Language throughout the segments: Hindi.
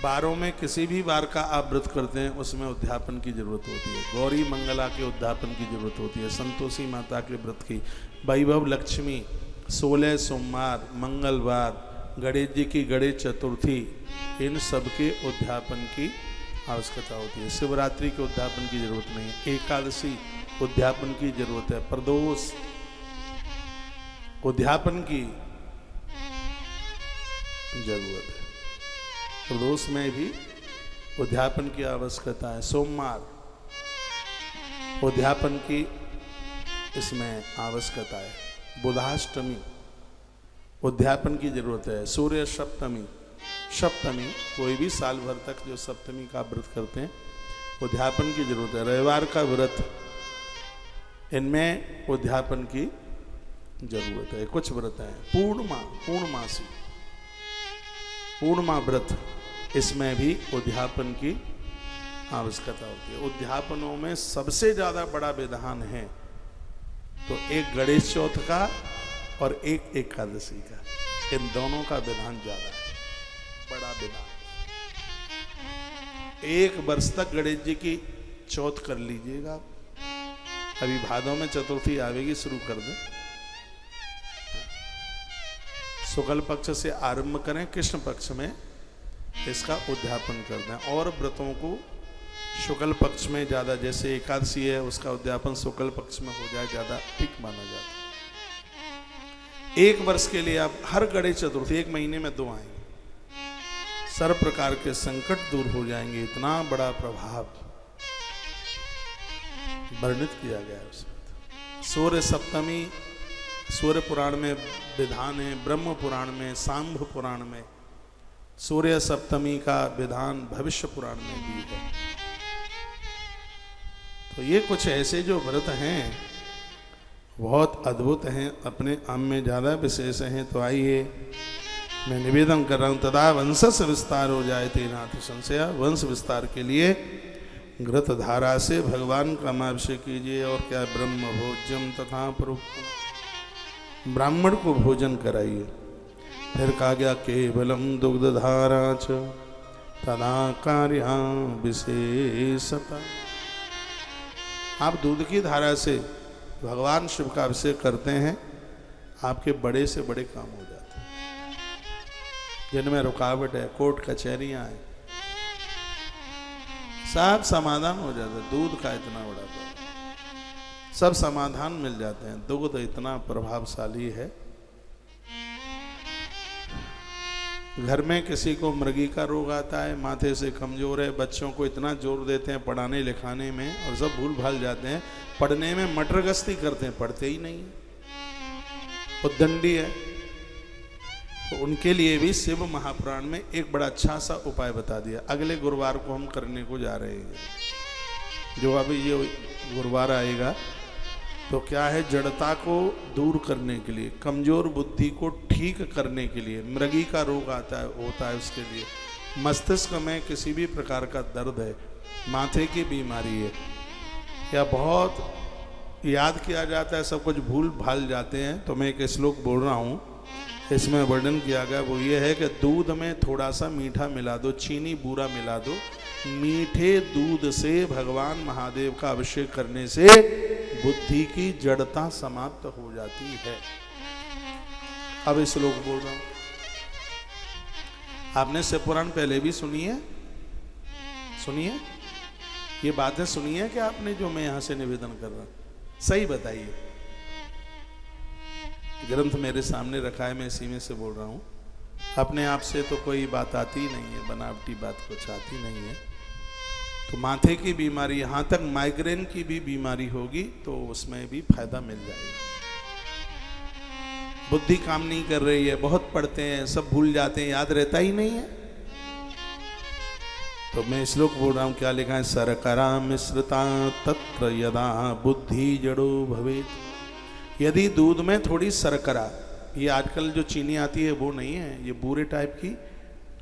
बारों में किसी भी बार का आप व्रत करते हैं उसमें उद्यापन की जरूरत होती है। गौरी मंगला के उद्यापन की जरूरत होती है, संतोषी माता के व्रत की, वैभव लक्ष्मी, 16 सोमवार, मंगलवार, गणेश जी की गणेश चतुर्थी, इन सब के उद्यापन की आवश्यकता होती है। शिवरात्रि के उद्यापन की जरूरत नहीं है, एकादशी उद्यापन की जरूरत है, प्रदोष उद्यापन की जरूरत है, प्रदोष में भी उद्यापन की आवश्यकता है, सोमवार उद्यापन की इसमें आवश्यकता है, बुधाष्टमी उद्यापन की जरूरत है, सूर्य सप्तमी, सप्तमी कोई भी साल भर तक जो सप्तमी का व्रत करते हैं उद्यापन की जरूरत है, रविवार का व्रत इनमें उद्यापन की जरूरत है। कुछ व्रत हैं पूर्णमासी, पूर्णमा व्रत, इसमें भी उद्यापन की आवश्यकता होती है। उद्यापनों में सबसे ज्यादा बड़ा विधान है तो एक गणेश चौथ का और एक एकादशी का, इन दोनों का विधान ज्यादा है, बड़ा विधान। एक वर्ष तक गणेश जी की चौथ कर लीजिएगा, अभी भादों में चतुर्थी आवेगी, शुरू कर दें, शुक्ल पक्ष से आरंभ करें, कृष्ण पक्ष में इसका उद्यापन कर दें। और व्रतों को शुक्ल पक्ष में ज़्यादा, जैसे एकादशी है उसका उद्यापन शुक्ल पक्ष में हो जाए, ज़्यादा ठीक माना जाता है। एक वर्ष के लिए आप हर गणेश चतुर्थी, एक महीने में 2 आएंगे, सर्व प्रकार के संकट दूर हो जाएंगे, इतना बड़ा प्रभाव वर्णित किया गया है उसमें। सूर्य सप्तमी सूर्य पुराण में विधान है, ब्रह्म पुराण में, सांभ पुराण में सूर्य सप्तमी का विधान भविष्य पुराण में भी है। तो ये कुछ ऐसे जो व्रत हैं बहुत अद्भुत हैं, अपने आम में ज़्यादा विशेष हैं। तो आइए मैं निवेदन कर रहा हूँ, तदा वंशस विस्तार हो जाए तेनाथ संशया, वंश विस्तार के लिए घृत धारा से भगवान का अभिषेक कीजिए। और क्या, ब्रह्म भोज्यम तथा प्रोक्तम, ब्राह्मण को भोजन कराइए। फिर कहा गया केवलम दुग्ध धारा च तदा कार्या विशेषता, आप दूध की धारा से भगवान शिव का अभिषेक करते हैं, आपके बड़े से बड़े काम हो जाते हैं, जिनमें रुकावट है, कोर्ट कचहरियां हैं, सब समाधान हो जाता है। दूध का इतना बड़ा सब समाधान मिल जाते हैं, दूध इतना प्रभावशाली है। घर में किसी को मृगी का रोग आता है, माथे से कमजोर है, बच्चों को इतना जोर देते हैं पढ़ाने लिखाने में और सब भूल भाल जाते हैं, पढ़ने में मटरगस्ती करते हैं, पढ़ते ही नहीं है, उद्दंडी है। तो उनके लिए भी शिव महापुराण में एक बड़ा अच्छा सा उपाय बता दिया, अगले गुरुवार को हम करने को जा रहे हैं। जो अभी ये गुरुवार आएगा तो क्या है, जड़ता को दूर करने के लिए, कमजोर बुद्धि को ठीक करने के लिए, मृगी का रोग आता है होता है उसके लिए, मस्तिष्क में किसी भी प्रकार का दर्द है, माथे की बीमारी है, या बहुत याद किया जाता है सब कुछ भूल भाल जाते हैं। तो मैं एक श्लोक बोल रहा हूँ, इसमें वर्णन किया गया, वो ये है कि दूध में थोड़ा सा मीठा मिला दो, चीनी बूरा मिला दो, मीठे दूध से भगवान महादेव का अभिषेक करने से बुद्धि की जड़ता समाप्त हो जाती है। अब इस श्लोक बोल रहा हूं, आपने शिव पुराण पहले भी सुनी है, ये बातें सुनी है कि आपने, जो मैं यहां से निवेदन कर रहा हूं, सही बताइए। ग्रंथ मेरे सामने रखा है, मैं इसी में से बोल रहा हूं। अपने आप से तो कोई बात आती नहीं है, बनावटी बात कुछ आती नहीं है। तो माथे की बीमारी, यहाँ तक माइग्रेन की भी बीमारी होगी तो उसमें भी फायदा मिल जाएगा। बुद्धि काम नहीं कर रही है, बहुत पढ़ते हैं, सब भूल जाते हैं, याद रहता ही नहीं है। तो मैं श्लोक बोल रहा हूँ, क्या लिखा है, सरकरा मिश्रिता तत्र यदा बुद्धि जड़ो भवेत। यदि दूध में थोड़ी शर्करा, ये आजकल जो चीनी आती है वो नहीं है, ये बूरे टाइप की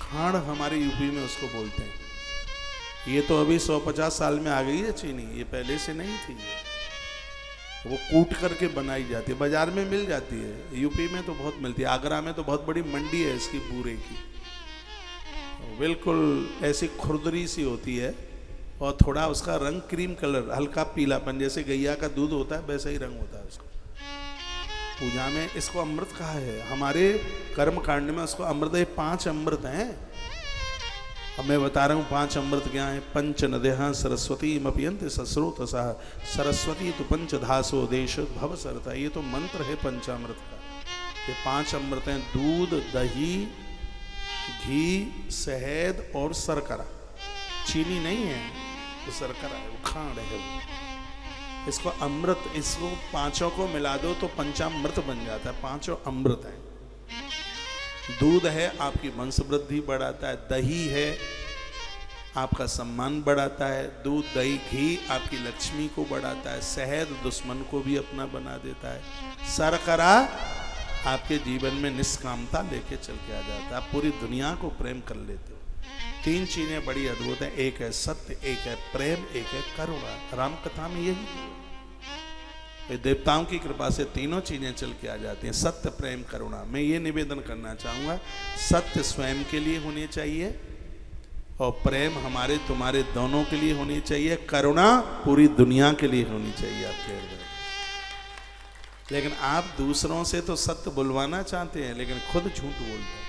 खांड हमारे यूपी में उसको बोलते हैं। ये तो अभी 150 साल में आ गई है चीनी, ये पहले से नहीं थी। वो कूट करके बनाई जाती है, बाजार में मिल जाती है, यूपी में तो बहुत मिलती है, आगरा में तो बहुत बड़ी मंडी है इसकी बूरे की। बिल्कुल ऐसी खुरदरी सी होती है और थोड़ा उसका रंग क्रीम कलर, हल्का पीलापन, जैसे गैया का दूध होता है वैसा ही रंग होता है उसका। पूजा में इसको अमृत कहा है, हमारे कर्म कांड में उसको अमृत है। 5 अमृत हैं। अब मैं बता रहा हूँ 5 अमृत क्या है। पंच नद्यः सरस्वती मपियन्ते सस्रोतसः सरस्वती तो पंचधासो देश भव सरता। ये तो मंत्र है पंचामृत का। ये 5 अमृत हैं, दूध, दही, घी, शहद और शर्करा। चीनी नहीं है तो शर्करा है, वो खांड है वो। इसको अमृत, इसको 5 को मिला दो तो पंचामृत बन जाता है। 5 अमृत हैं। दूध है आपकी वंश वृद्धि बढ़ाता है, दही है आपका सम्मान बढ़ाता है, दूध दही घी आपकी लक्ष्मी को बढ़ाता है, शहद दुश्मन को भी अपना बना देता है, शर्करा आपके जीवन में निष्कामता लेके चल के आ जाता है। आप पूरी दुनिया को प्रेम कर लेते हो। 3 चीजें बड़ी अद्भुत हैं, एक है सत्य, एक है प्रेम, एक है करुणा। राम कथा में यही है। देवताओं की कृपा से तीनों चीजें चल के आ जाती हैं, सत्य प्रेम करुणा। मैं ये निवेदन करना चाहूंगा, सत्य स्वयं के लिए होनी चाहिए और प्रेम हमारे तुम्हारे दोनों के लिए होनी चाहिए, करुणा पूरी दुनिया के लिए होनी चाहिए आपके हृदय। लेकिन आप दूसरों से तो सत्य बुलवाना चाहते हैं लेकिन खुद झूठ बोलते हैं।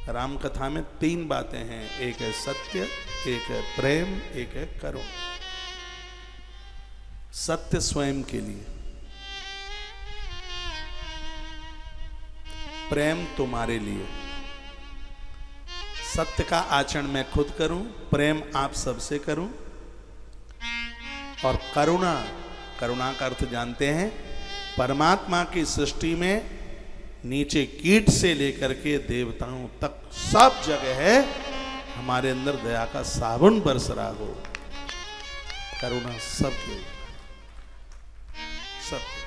राम कथा में 3 बातें हैं, एक है सत्य, एक है प्रेम, एक है करुणा। सत्य स्वयं के लिए, प्रेम तुम्हारे लिए। सत्य का आचरण मैं खुद करूं, प्रेम आप सबसे करूं, और करुणा, करुणा का अर्थ जानते हैं, परमात्मा की सृष्टि में नीचे कीट से लेकर के देवताओं तक सब जगह है हमारे अंदर दया का साबुन बरस रहा हो। करुणा सबके ऊपर, सत्य,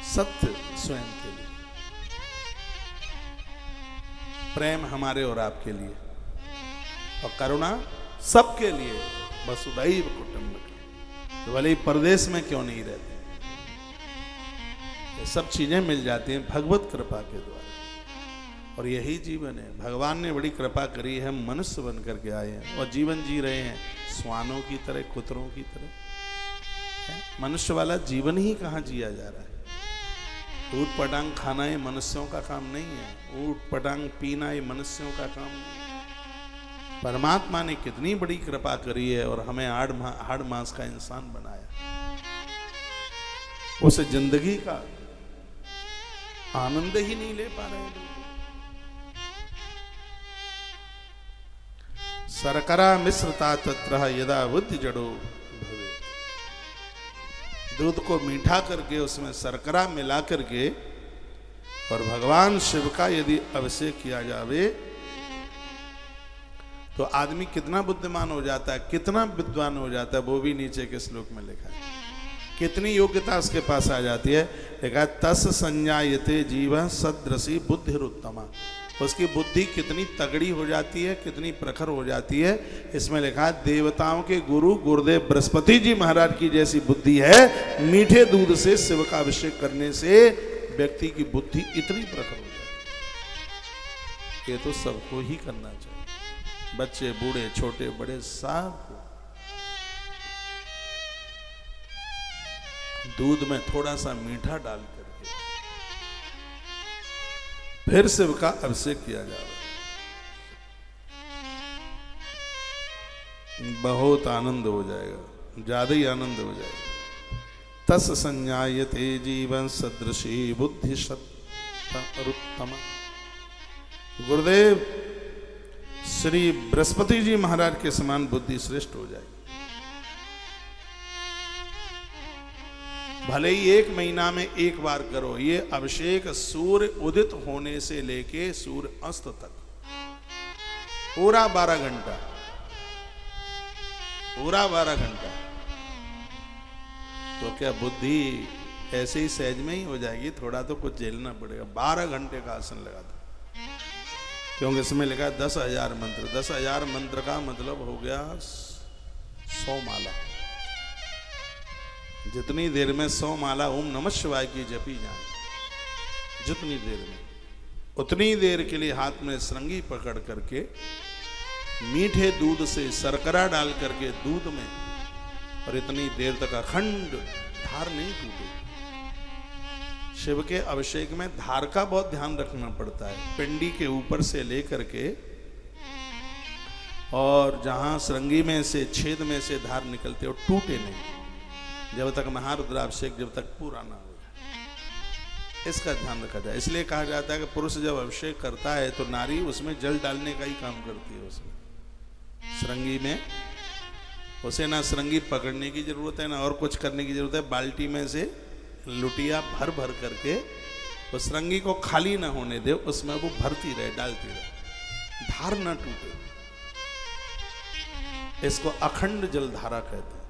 सत्य स्वयं के लिए, प्रेम हमारे और आपके लिए, और करुणा सबके लिए। वसुधैव कुटुंबकम्। तो भले ही परदेश में क्यों नहीं रहते, ये सब चीजें मिल जाती हैं भगवत कृपा के द्वारा। और यही जीवन है। भगवान ने बड़ी कृपा करी है, हम मनुष्य बन करके आए हैं और जीवन जी रहे हैं श्वानों की तरह, कुतरों की तरह। मनुष्य वाला जीवन ही कहाँ जिया जा रहा है। ऊट पटांग खाना ये मनुष्यों का काम नहीं है, ऊट पटांग पीना ये मनुष्यों का काम नहीं है। परमात्मा ने कितनी बड़ी कृपा करी है और हमें हाड़ मांस का इंसान बनाया। उस जिंदगी का आनंद ही नहीं ले पा रहे लोग। शर्करा मिश्रता तत्र यदा बुद्धि जड़ो भवे। दूध को मीठा करके उसमें शर्करा मिला करके और भगवान शिव का यदि अभिषेक किया जावे तो आदमी कितना बुद्धिमान हो जाता है, कितना विद्वान हो जाता है, वो भी नीचे के श्लोक में लिखा है। कितनी योग्यता उसके पास आ जाती है। लिखा है तस् संजायते जीव सदृशी बुद्धिरुत्तमा। उसकी बुद्धि कितनी तगड़ी हो जाती है, कितनी प्रखर हो जाती है। इसमें लिखा है देवताओं के गुरु गुरुदेव बृहस्पति जी महाराज की जैसी बुद्धि है। मीठे दूध से शिव का अभिषेक करने से व्यक्ति की बुद्धि इतनी प्रखर हो जाती है। ये तो सबको ही करना चाहिए, बच्चे बूढ़े छोटे बड़े सबको। दूध में थोड़ा सा मीठा डाल करके फिर शिव का अभिषेक किया जा रहा है। बहुत आनंद हो जाएगा, ज्यादा ही आनंद हो जाएगा। तस् संजायते जीवन सदृशी बुद्धि सत्तरुत्तमा। गुरुदेव श्री बृहस्पति जी महाराज के समान बुद्धि श्रेष्ठ हो जाएगी। भले ही 1 महीना में 1 बार करो ये अभिषेक, सूर्य उदित होने से लेके सूर्य अस्त तक पूरा 12 घंटा, पूरा 12 घंटा। तो क्या बुद्धि ऐसे ही सहज में ही हो जाएगी? थोड़ा तो कुछ झेलना पड़ेगा। 12 घंटे का आसन लगा दो, क्योंकि इसमें लिखा है 10,000 मंत्र। 10,000 मंत्र का मतलब हो गया 100 माला। जितनी देर में 100 माला ओम नमः शिवाय की जपी जाए, जितनी देर में उतनी देर के लिए हाथ में श्रृंगी पकड़ करके मीठे दूध से शर्करा डाल करके दूध में, और इतनी देर तक अखंड धार नहीं टूटे। शिव के अभिषेक में धार का बहुत ध्यान रखना पड़ता है। पिंडी के ऊपर से लेकर के और जहां श्रृंगी में से छेद में से धार निकलते हो टूटे नहीं, जब तक महारुद्राभिषेक जब तक पूरा ना हो जाए, इसका ध्यान रखा जाए। इसलिए कहा जाता है कि पुरुष जब अभिषेक करता है तो नारी उसमें जल डालने का ही काम करती है। उसमें श्रृंगी में उसे ना श्रृंगी पकड़ने की जरूरत है ना और कुछ करने की जरूरत है। बाल्टी में से लुटिया भर भर करके उस श्रृंगी को खाली ना होने दे, उसमें वो भरती रहे, डालती रहे, धार ना टूटे। इसको अखंड जलधारा कहते हैं।